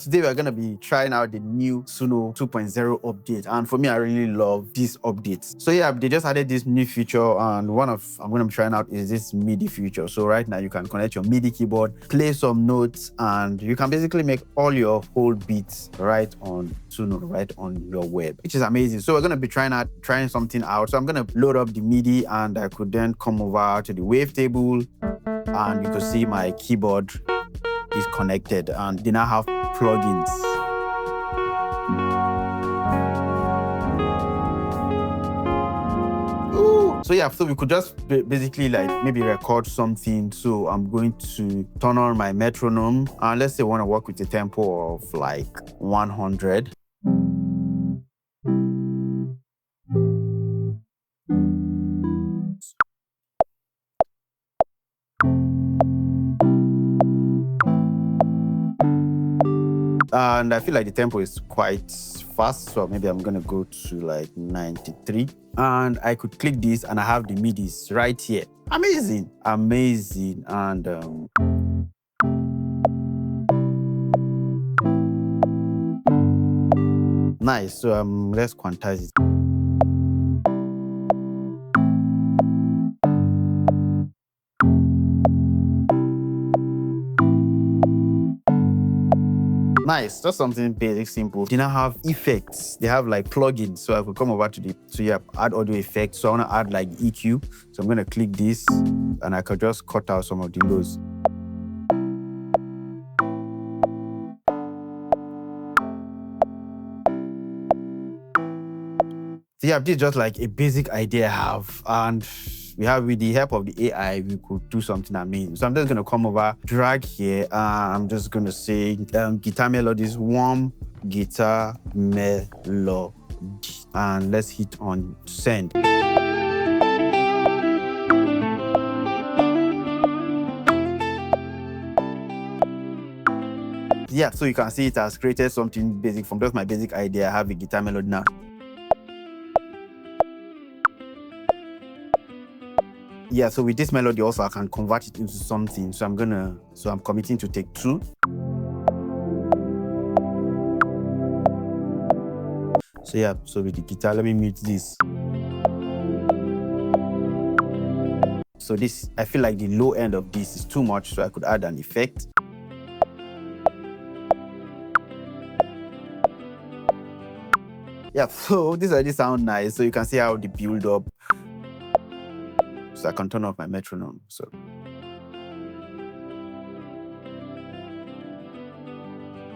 Today we're gonna be trying out the new Suno 2.0 update, and for me, I really love these updates. So yeah, they just added this new feature, and one of I'm gonna be trying out is this MIDI feature. So right now you can connect your MIDI keyboard, play some notes, and you can basically make all your whole beats right on Suno, right on your web, which is amazing. So we're gonna be trying something out. So I'm gonna load up the MIDI, and I could then come over to the wavetable, and you can see my keyboard is connected, and they now have plugins. Ooh. So yeah, so we could just basically like maybe record something. So I'm going to turn on my metronome, and let's say I want to work with a tempo of like 100. And I feel like the tempo is quite fast, so maybe I'm gonna go to like 93. And I could click this, and I have the MIDIs right here. Amazing, amazing, and nice. So let's quantize it. Nice, just something basic, simple. They now have effects. They have like plugins. So I could come over to add audio effects. So I want to add like EQ. So I'm going to click this, and I could just cut out some of the lows. So yeah, this is just like a basic idea I have. And with the help of the AI, we could do something amazing. So I'm just gonna come over, drag here, I'm just gonna say guitar melodies, warm guitar melody, and let's hit on send. Yeah, so you can see it has created something basic from just my basic idea. I have a guitar melody now. Yeah, so with this melody also I can convert it into something. So I'm committing to take 2. So yeah, so with the guitar, let me mute this. So this, I feel like the low end of this is too much, so I could add an effect. Yeah, so this already sounds nice. So you can see how the build up. So I can turn off my metronome. So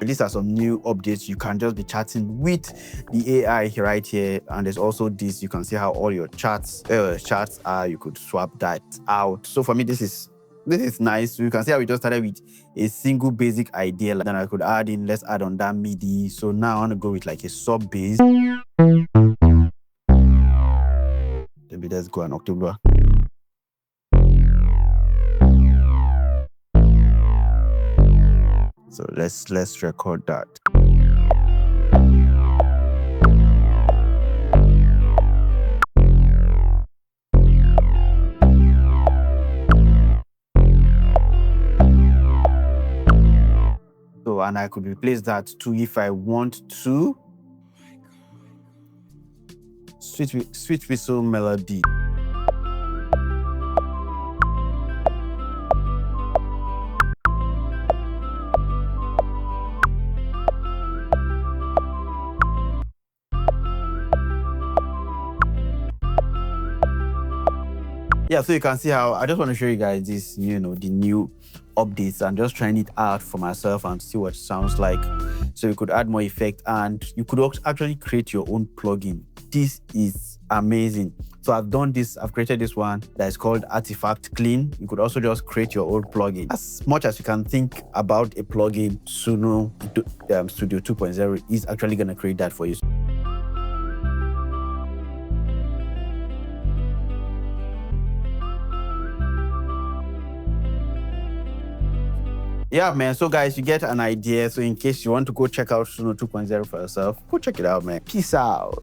these are some new updates. You can just be chatting with the AI right here, and there's also this. You can see how all your charts are. You could swap that out. So for me, this is nice. You can see how we just started with a single basic idea. Then I could let's add on that MIDI. So now I want to go with like a sub bass. Maybe let's go an octave. So let's record that. So, and I could replace that too if I want to. Switch whistle melody. Yeah, so you can see how I just want to show you guys this, the new updates, and just trying it out for myself and see what it sounds like. So you could add more effect, and you could actually create your own plugin. This is amazing. So I've done this. I've created this one that is called Artifact Clean. You could also just create your own plugin. As much as you can think about a plugin, Suno Studio 2.0 is actually going to create that for you. Yeah, man. So guys, you get an idea. So in case you want to go check out Suno 2.0 for yourself, go check it out, man. Peace out.